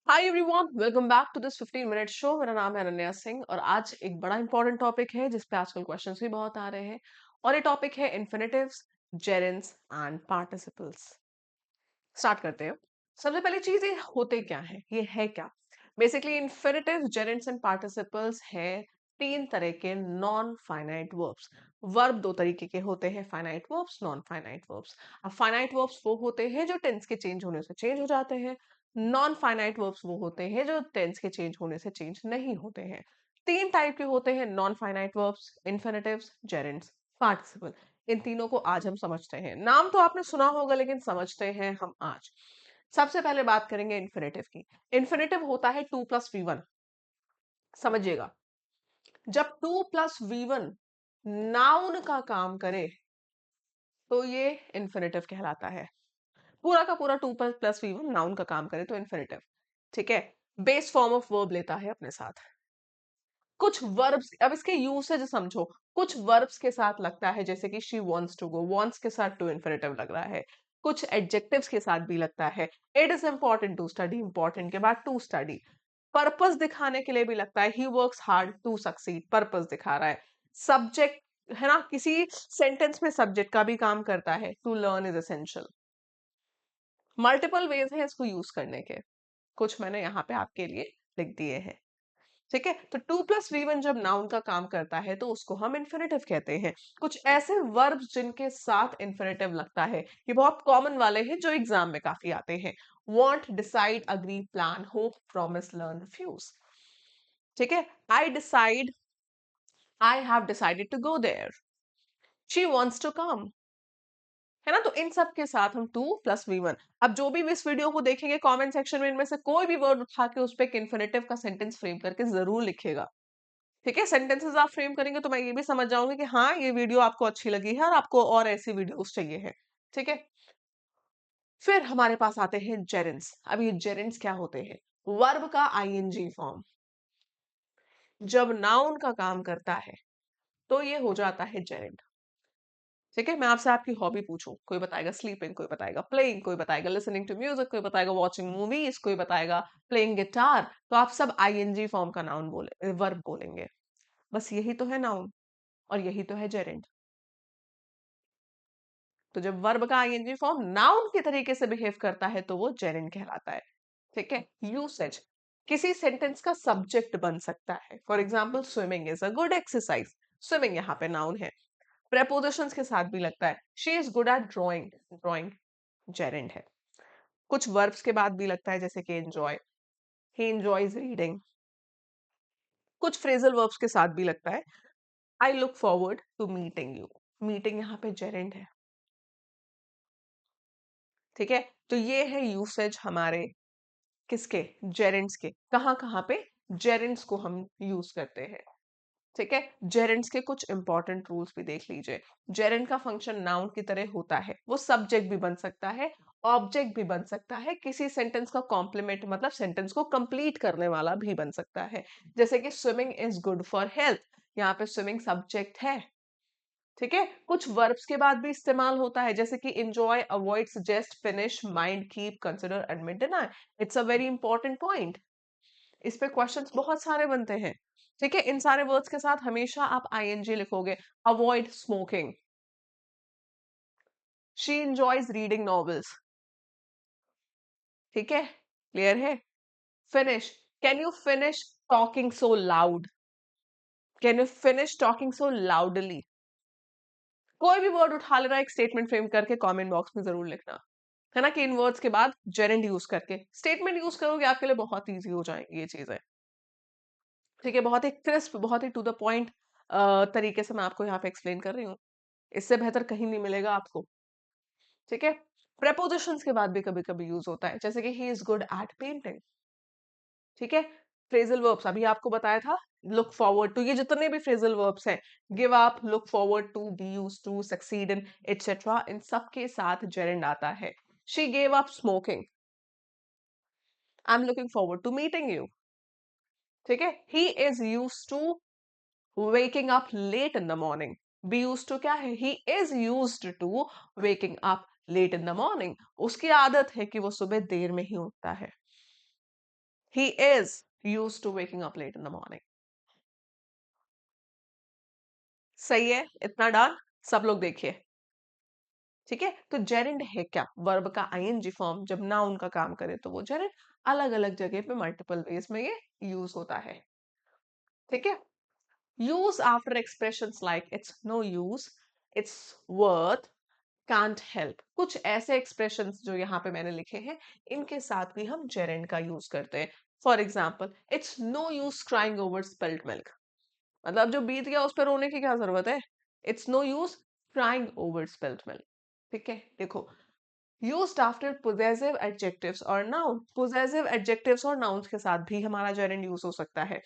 Hi everyone, welcome back to this 15 minute show. मेरा नाम है अनन्या सिंह और आज एक बड़ा इंपॉर्टेंट टॉपिक है जिस पे आजकल क्वेश्चंस भी बहुत आ रहे हैं। और ये टॉपिक है इन्फिनिटिव्स, जेरेंड्स एंड पार्टिसिपल्स। स्टार्ट करते हैं। सबसे पहली चीज, ये होते क्या है, ये है क्या? बेसिकली इन्फिनिटिव, जेरेंड्स एंड पार्टिसिपल्स है तीन तरह के नॉन फाइनाइट वर्ब्स। वर्ब दो तरीके के होते हैं, finite verbs, non finite verbs. अब फाइनाइट वर्ब्स वो होते हैं जो टेंस के चेंज होने से चेंज हो जाते हैं। नॉन फाइनाइट वर्ब्स वो होते हैं जो टेंस के चेंज होने से चेंज नहीं होते हैं। तीन टाइप के होते हैं नॉन फाइनाइट वर्ब्स, इन्फिनिटिव्स, जेरेंड्स, पार्टिसिपल। इन तीनों को आज हम समझते हैं। नाम तो आपने सुना होगा लेकिन समझते हैं हम आज। सबसे पहले बात करेंगे इन्फिनिटिव की। इन्फिनिटिव होता है 2 + V1। समझिएगा, जब 2 + V1 नाउन का काम करे तो ये इन्फिनिटिव कहलाता है। पूरा का पूरा 2 + V1 नाउन का काम करे तो इन्फिनिटिव। ठीक है, बेस फॉर्म ऑफ वर्ब लेता है अपने साथ। कुछ वर्ब्स, अब इसके यूसेज समझो। कुछ वर्ब्स के साथ लगता है, जैसे कि she wants to go, wants के साथ टू इन्फिनिटिव लग रहा है। कुछ एडजेक्टिव्स के साथ भी लगता है। It is important to study, important के बाद टू स्टडी। पर्पस दिखाने के लिए भी लगता है, he works hard to succeed, purpose दिखा रहा है। सब्जेक्ट है ना, किसी सेंटेंस में सब्जेक्ट का भी काम करता है, to learn is essential. Multiple ways है इसको यूज करने के, कुछ मैंने यहाँ पे आपके लिए लिख दिए हैं। ठीक है, तो 2 + V1 जब नाउन का काम करता है तो उसको हम इन्फिनिटिव कहते हैं। कुछ ऐसे वर्ब्स जिनके साथ इन्फिनिटिव लगता है, ये बहुत कॉमन वाले हैं जो एग्जाम में काफी आते हैं। Want, decide, agree, plan, hope, promise, learn, refuse. ठीक है, I decide, I have decided to go there. She wants to come. है ना, तो इन सब के साथ हम 2 + V1। अब जो भी इस वीडियो को देखेंगे कमेंट सेक्शन में, इनमें से कोई भी वर्ड उठा के उस पे एक इन्फिनिटिव का सेंटेंस फ्रेम करके जरूर लिखेगा। ठीक है, सेंटेंसेस आप फ्रेम करेंगे तो मैं ये भी समझ जाऊंगी कि हाँ, ये वीडियो आपको अच्छी लगी है और आपको और ऐसी वीडियोस चाहिए है। ठीक है, फिर हमारे पास आते हैं जेरेंड्स। अब ये जेरेंड्स क्या होते हैं? वर्ब का आईएनजी फॉर्म जब नाउन का काम करता है तो ये हो जाता है जेरेंड। ठीक है, मैं आपसे आपकी हॉबी पूछूं, कोई बताएगा स्लीपिंग, कोई बताएगा प्लेइंग, कोई बताएगा लिसनिंग टू म्यूजिक, कोई बताएगा वॉचिंग मूवीज, कोई बताएगा प्लेइंग गिटार, तो आप सब आईएनजी फॉर्म का नाउन बोले, वर्ब बोलेंगे। बस यही तो है नाउन और यही तो है जेरेंड। तो जब वर्ब का आईएनजी फॉर्म नाउन के तरीके से बिहेव करता है तो वो जेरेंड कहलाता है। ठीक है, यूसेज किसी सेंटेंस का सब्जेक्ट बन सकता है। For example, swimming is a good exercise. Swimming यहाँ पे नाउन है। प्रेपोजिशंस के साथ भी लगता है, she is good at drawing, drawing gerund है। कुछ वर्ब्स के बाद भी लगता है, जैसे कि एंजॉय, ही एंजॉयज रीडिंग। कुछ फ्रेजल वर्ब्स के साथ भी लगता है, I look forward to meeting you. Meeting यहाँ पे जेरेंड है। ठीक है, तो ये है यूसेज हमारे किसके, जेरेंट्स के। कहाँ कहाँ पे जेरेंट्स को हम यूज करते हैं। ठीक है, जेरेंट्स के कुछ इंपॉर्टेंट रूल्स भी देख लीजिए। जेरेंट का फंक्शन नाउन की तरह होता है, वो सब्जेक्ट भी बन सकता है, ऑब्जेक्ट भी बन सकता है, किसी सेंटेंस का कॉम्प्लीमेंट मतलब सेंटेंस को कंप्लीट करने वाला भी बन सकता है। जैसे कि swimming is good for health, यहाँ पे स्विमिंग सब्जेक्ट है। ठीक है, कुछ वर्ब्स के बाद भी इस्तेमाल होता है, जैसे कि enjoy, avoid, suggest, finish, mind, keep, consider, admit, deny. It's a very important point. इस पे क्वेश्चंस बहुत सारे बनते हैं। ठीक है, इन सारे वर्ड्स के साथ हमेशा आप आईएनजी लिखोगे। Avoid smoking, she enjoys reading novels. ठीक है, क्लियर है। Finish, can you finish talking so loud, can you finish talking so loudly. कोई भी वर्ड उठा लेना, एक स्टेटमेंट फ्रेम करके कमेंट बॉक्स में जरूर लिखना। है ना, कि इन वर्ड्स के बाद जेरेंड यूज करके स्टेटमेंट यूज करोगे, आपके लिए बहुत इजी हो जाएंगी ये चीजें। ठीक है, बहुत ही क्रिस्प, बहुत ही टू द पॉइंट तरीके से मैं आपको यहाँ पे एक्सप्लेन कर रही हूँ। इससे बेहतर कहीं नहीं मिलेगा आपको। ठीक है, प्रेपोजिशंस के बाद भी कभी कभी यूज होता है, जैसे कि he is good at painting. ठीक है, फ्रेजल वर्ब्स अभी आपको बताया था, लुक फॉरवर्ड टू, ये जितने भी फ्रेजल वर्ब्स हैं, give up, look forward to, be use to, succeed in, etcetera, इन सब के साथ जेरेंड आता है। She gave up smoking, I am looking forward to meeting you. ठीक है, he is use to waking up late in the morning. Be use to क्या है, he is use to waking up late in the morning. उसकी आदत है कि वो सुबह देर में ही उठता है। He is used to waking up late in the morning. सही है, इतना डन। सब लोग देखिए। ठीक है, तो जेरिंड है क्या? वर्ब का आईएनजी फॉर्म जब नाउन का काम करे तो वो जेरिंड। अलग अलग जगह पे मल्टीपल वेज में ये यूज होता है। ठीक है, use after expressions like it's no use, it's worth, can't help. कुछ ऐसे एक्सप्रेशंस जो यहाँ पे मैंने लिखे हैं, इनके साथ भी हम जेरेंड का यूज करते हैं। For example, it's no use crying over spilled milk. मतलब जो बीत गया उस पर रोने की क्या जरूरत है? It's no use crying over spilled milk. ठीक है, देखो, यूज्ड आफ्टर पोजेसिव एडजेक्टिव्स और नाउन। पोजेसिव एडजेक्टिव्स और नाउन्स के साथ भी हमारा जेरेंड यूज हो सकता है।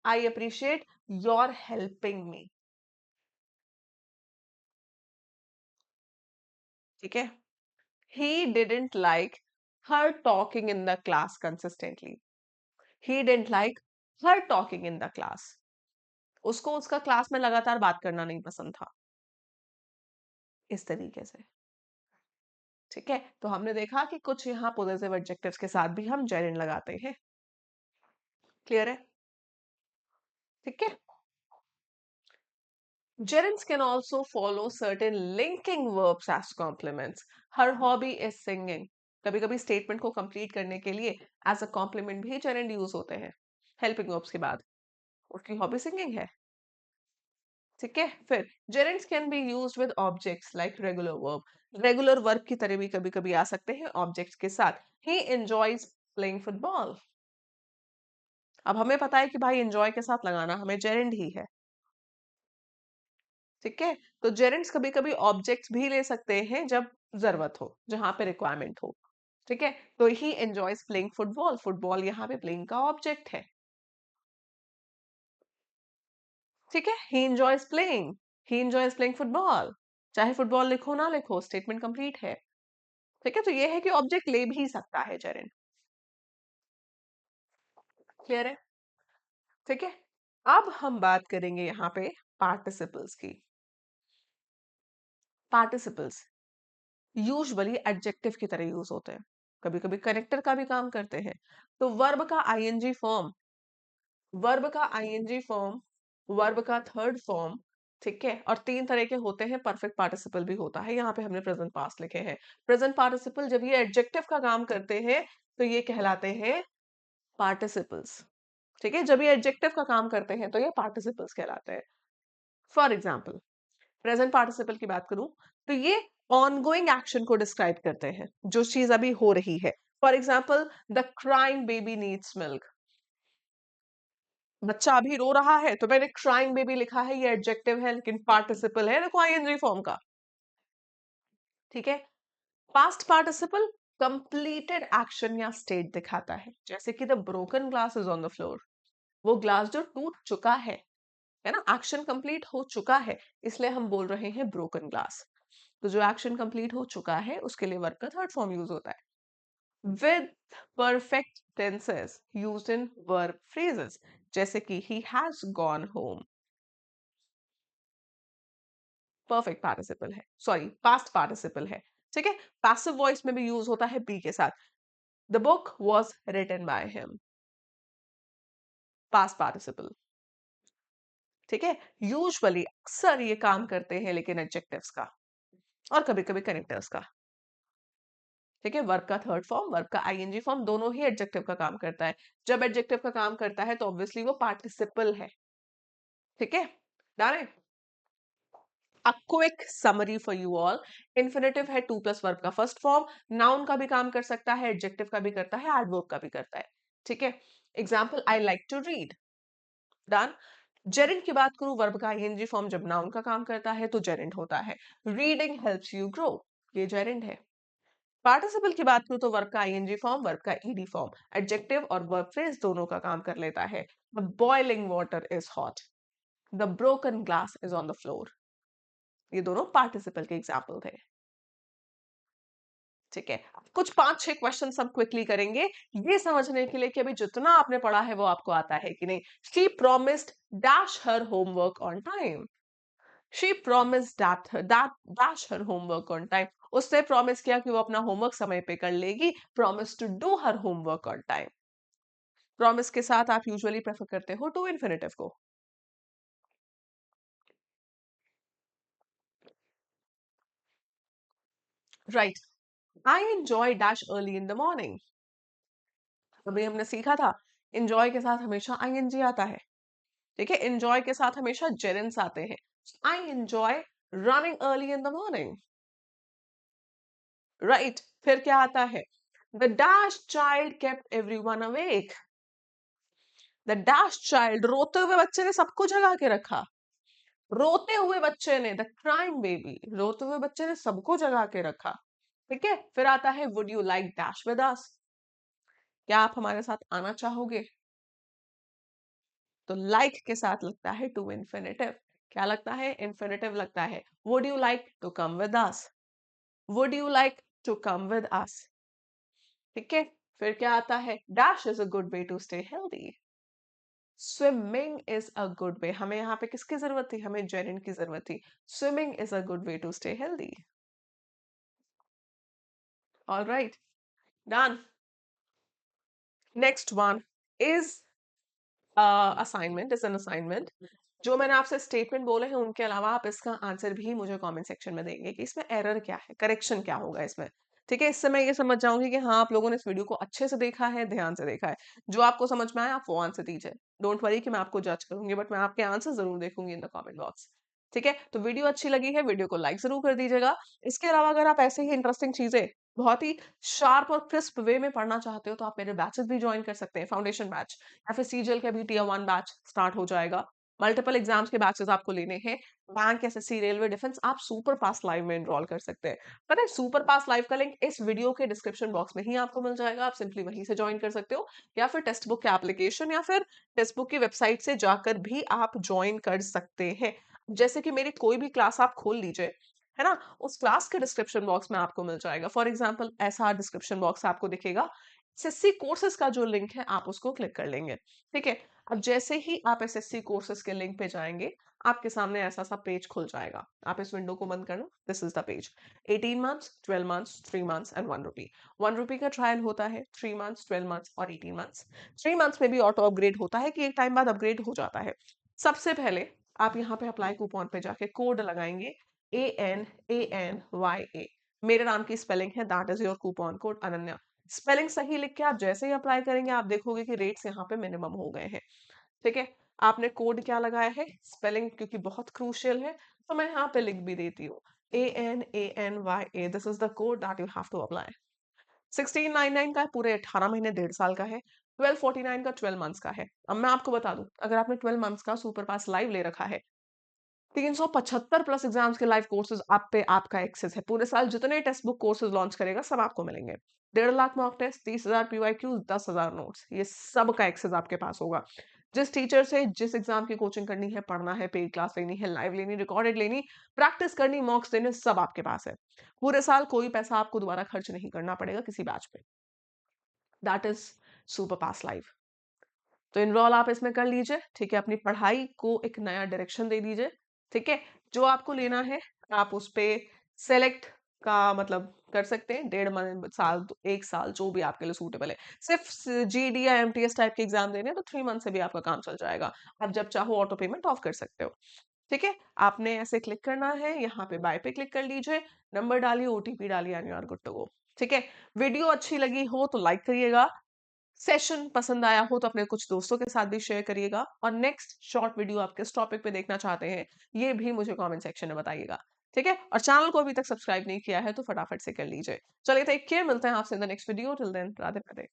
I appreciate your helping me. ठीक है, he didn't like her talking in the class consistently. He didn't like her talking in the class. उसको उसका क्लास में लगातार बात करना नहीं पसंद था। इस तरीके से। ठीक है, तो हमने देखा कि कुछ यहाँ पोजेसिव एडजेक्टिव्स के साथ भी हम जेरिन लगाते हैं। क्लियर है? ठीक है, gerunds can also follow certain linking verbs as complements. Her hobby is singing. कभी कभी स्टेटमेंट को कंप्लीट करने के लिए एज अ कॉम्प्लीमेंट भी gerund यूज होते हैं हेल्पिंग वर्ब्स के बाद। उसकी हॉबी सिंगिंग है। ठीक है, फिर gerunds can be used with objects like regular verb. Regular verb की तरह भी कभी कभी आ सकते हैं ऑब्जेक्ट्स के साथ। ही एंजॉयज प्लेइंग फुटबॉल। अब हमें पता है कि भाई एंजॉय के साथ लगाना हमें जेरेंड ही है। ठीक है, तो जेरेंड्स कभी कभी ऑब्जेक्ट्स भी ले सकते हैं जब जरूरत हो, जहां पे रिक्वायरमेंट हो। ठीक है, तो ही एंजॉयज प्लेइंग फुटबॉल। फुटबॉल यहाँ पे प्लेइंग का ऑब्जेक्ट है। ठीक है, ही एंजॉयज प्लेइंग। ही एंजॉयज प्लेइंग फुटबॉल। चाहे फुटबॉल लिखो ना लिखो, स्टेटमेंट कंप्लीट है। ठीक है, तो ये है कि ऑब्जेक्ट ले भी सकता है जेरेंड। क्लियर है? ठीक है, अब हम बात करेंगे यहाँ पे पार्टिसिपल्स की। पार्टिसिपल्स यूजुअली एडजेक्टिव की तरह यूज होते हैं, कभी कभी कनेक्टर का भी काम करते हैं। तो वर्ब का आईएनजी फॉर्म, वर्ब का आईएनजी फॉर्म, वर्ब का थर्ड फॉर्म। ठीक है, और तीन तरह के होते हैं। परफेक्ट पार्टिसिपल भी होता है, यहाँ पे हमने प्रेजेंट पास्ट लिखे हैं। प्रेजेंट पार्टिसिपल जब ये एडजेक्टिव का काम करते हैं तो ये कहलाते हैं पार्टिसिपल्स। ठीक है, जब ये एडजेक्टिव का काम करते हैं तो ये पार्टिसिपल्स कहलाते हैं। फॉर एग्जाम्पल, प्रेजेंट पार्टिसिपल की बात करूं तो ये ऑनगोइंग एक्शन को डिस्क्राइब करते हैं, जो चीज अभी हो रही है। For example, the crying baby needs milk. बच्चा अभी रो रहा है तो मैंने क्राइंग बेबी लिखा है, ये एडजेक्टिव है लेकिन पार्टिसिपल है, देखो आईएनजी फॉर्म का। ठीक है, पास्ट पार्टिसिपल कंप्लीटेड एक्शन या स्टेट दिखाता है, जैसे कि the broken glass is on the floor. वो ग्लास जो टूट चुका है ना, एक्शन कंप्लीट हो चुका है, इसलिए हम बोल रहे हैं ब्रोकन ग्लास। तो जो एक्शन कंप्लीट हो चुका है उसके लिए वर्ब का थर्ड फॉर्म यूज होता है। With perfect tenses used in verb phrases, जैसे कि he has gone home. Perfect participle है, सॉरी पास्ट पार्टिसिपल है। ठीक है, पैसिव वॉइस में भी यूज होता है बी के साथ। The book was written by him. Past participle. ठीक है, यूजुअली अक्सर ये काम करते हैं लेकिन एडजेक्टिव्स का और कभी कभी कनेक्टर्स का। ठीक है, वर्ब का थर्ड फॉर्म, वर्ब का आईएनजी फॉर्म, दोनों ही एडजेक्टिव का काम करता है। जब एडजेक्टिव का काम करता है तो ऑब्वियसली वो पार्टिसिपल है। ठीक है, डन है। A quick summary for you all. Infinitive है टू प्लस वर्ब का फर्स्ट फॉर्म। नाउन का भी काम कर सकता है, एडजेक्टिव का भी करता है, एडवर्ब का भी करता है। ठीक है, example, I like to read. Done. Gerund की बात करूं, वर्ब का आईएनजी फॉर्म जब नाउन का काम करता है तो जेरेंट होता है। रीडिंग हेल्प्स यू ग्रो, ये जेरेंट है। पार्टिसिपल की बात करूं तो वर्ब का आईएनजी फॉर्म, वर्ब का ईडी फॉर्म, एडजेक्टिव और वर्ब फ्रेज दोनों का काम कर लेता है। The boiling water is hot, the broken glass is on the floor. ये दोनों पार्टिसिपल के एग्जाम्पल थे। ठीक है, कुछ 5-6 क्वेश्चन हम क्विकली करेंगे, ये समझने के लिए कि अभी जितना आपने पढ़ा है वो आपको आता है कि नहीं। She promised dash her homework on time. She promised that dash her homework on time. उसने प्रॉमिस किया कि वो अपना होमवर्क समय पे कर लेगी। Promise to do her homework on time. Promise के साथ आप यूजुअली प्रेफर करते हो टू इन्फिनेटिव को? Right. I enjoy dash early in the morning. अभी हमने सीखा था एंजॉय के साथ हमेशा आईएनजी आता है। ठीक है, एंजॉय के साथ हमेशा जेरेंस आते हैं। I enjoy running early in the morning. Right, फिर क्या आता है? The dash child kept everyone awake. The dash child, रोते हुए बच्चे ने सबको जगा के रखा। रोते हुए बच्चे ने, द क्राइम बेबी, रोते हुए बच्चे ने सबको जगा के रखा। ठीक है, फिर आता है would you like dash with us. क्या आप हमारे साथ आना चाहोगे? तो लाइक के साथ लगता है टू इन्फिनेटिव। क्या लगता है? इन्फिनेटिव लगता है। Would you like to come with us. Would you like to come with us. ठीक है, फिर क्या आता है? Dash is a good way to stay healthy. Swimming is a good way, हमें यहाँ पे किसकी जरूरत थी? हमें जेरिन की जरूरत थी। Swimming is a good way to stay healthy. All right, done. Next one is assignment, is an assignment. जो मैंने आपसे स्टेटमेंट बोले हैं उनके अलावा आप इसका आंसर भी मुझे कमेंट सेक्शन में देंगे कि इसमें एरर क्या है, करेक्शन क्या होगा इसमें। ठीक है, इससे मैं ये समझ जाऊंगी कि हाँ आप लोगों ने इस वीडियो को अच्छे से देखा है, ध्यान से देखा है। जो आपको समझ में आया आप वो आंसर दीजिए। डोंट वरी कि मैं आपको जज करूंगी, बट मैं आपके आंसर जरूर देखूंगी इन द कमेंट बॉक्स। ठीक है, तो वीडियो अच्छी लगी है, वीडियो को लाइक जरूर कर दीजिएगा। इसके अलावा अगर आप ऐसे ही इंटरेस्टिंग चीजें बहुत ही शार्प और क्रिस्प वे में पढ़ना चाहते हो तो आप मेरे बैचेस भी ज्वाइन कर सकते हैं। फाउंडेशन बैच या फिर सीजीएल का भी टियर 1 बैच स्टार्ट हो जाएगा। मल्टीपल एग्जाम्स के बैचेस आपको लेने हैं। बैंक, एसएससी, रेलवे, डिफेंस, आप सुपर पास लाइव में एनरोल कर सकते हैं। पता है सुपर पास लाइव का लिंक इस वीडियो के डिस्क्रिप्शन बॉक्स में ही आपको मिल जाएगा। आप सिंपली वहीं से ज्वाइन कर सकते हो, या फिर टेक्स्ट बुक के एप्लीकेशन या फिर टेक्स्ट बुक की वेबसाइट से जाकर भी आप ज्वाइन कर सकते हैं। जैसे कि मेरी कोई भी क्लास आप खोल लीजिए, है ना, उस क्लास के डिस्क्रिप्शन बॉक्स में आपको मिल जाएगा। फॉर एग्जाम्पल ऐसा डिस्क्रिप्शन बॉक्स आपको दिखेगा, एसएससी कोर्सेज का जो लिंक है आप उसको क्लिक कर लेंगे। ठीक है, अब जैसे ही आप एसएससी कोर्सेज के लिंक पे जाएंगे आपके सामने ऐसा सा पेज खुल जाएगा। आप इस विंडो को बंद करना, this is the page. 18 months, 12 months, 3 months and 1 रुपी। 1 रुपी का ट्रायल होता है, 3 मंथ्स, 12 मंथ्स और 18 मंथ्स। 3 मंथ्स में भी ऑटो अपग्रेड होता है कि एक टाइम बाद अपग्रेड हो जाता है। सबसे पहले आप यहाँ पे अप्लाई कूपन पे जाके कोड लगाएंगे ANANYA। मेरे नाम की स्पेलिंग है, that is your coupon code Ananya. Spelling सही लिख के आप जैसे ही अप्लाई करेंगे आप देखोगे कि रेट्स यहाँ पे मिनिमम हो गए हैं। ठीक है, आपने कोड क्या लगाया है, स्पेलिंग क्योंकि बहुत क्रूशियल है तो मैं यहाँ पे लिख भी देती हूँ। ANANYA, this is the code that you have to apply. 1699 का है, पूरे 18 महीने, 1.5 साल का है। 1249 का 12 मंथ्स का है। अब मैं आपको बता दूं, अगर आपने 12 मंथ्स का सुपर पास लाइव ले रखा है, 375 प्लस एग्जाम्स के लाइव कोर्सेज आप पे आपका एक्सेस है। पूरे साल जितने टेक्स्ट बुक कोर्सेज लॉन्च करेगा सब आपको मिलेंगे। 1.5 lakh mock test, 30,000 PYQ, 10,000 notes, ये सब का एक्सेस आपके पास होगा। जिस टीचर से जिस एग्जाम की कोचिंग करनी है, पढ़ना है, पेड क्लास लेनी है, लाइव लेनी, रिकॉर्डेड लेनी, प्रैक्टिस करनी, मॉक्स देने, सब आपके पास है। पूरे साल कोई पैसा आपको दोबारा खर्च नहीं करना पड़ेगा किसी बैच पे। That is super pass live. तो इनरोल आप इसमें कर लीजिए। ठीक है, अपनी पढ़ाई को एक नया डायरेक्शन दे दीजिए। ठीक है, जो आपको लेना है आप उस पे सेलेक्ट का मतलब कर सकते हैं। 1.5 साल, 1 साल, जो भी आपके लिए सूटेबल है। सिर्फ जीडी या एमटीएस टाइप के एग्जाम देने हैं तो 3 मंथ से भी आपका काम चल जाएगा। आप जब चाहो ऑटो पेमेंट ऑफ कर सकते हो। ठीक है, आपने ऐसे क्लिक करना है, यहाँ पे बाय पे क्लिक कर लीजिए, नंबर डालिए, ओटीपी डालिए and you are good to go. ठीक है, वीडियो अच्छी लगी हो तो लाइक करिएगा। सेशन पसंद आया हो तो अपने कुछ दोस्तों के साथ भी शेयर करिएगा, और नेक्स्ट शॉर्ट वीडियो आप किस टॉपिक पे देखना चाहते हैं ये भी मुझे कमेंट सेक्शन में बताइएगा। ठीक है, और चैनल को अभी तक सब्सक्राइब नहीं किया है तो फटाफट से कर लीजिए। चलिए टेक केयर, मिलते हैं आपसे in the next video. Till then, Radhe Radhe.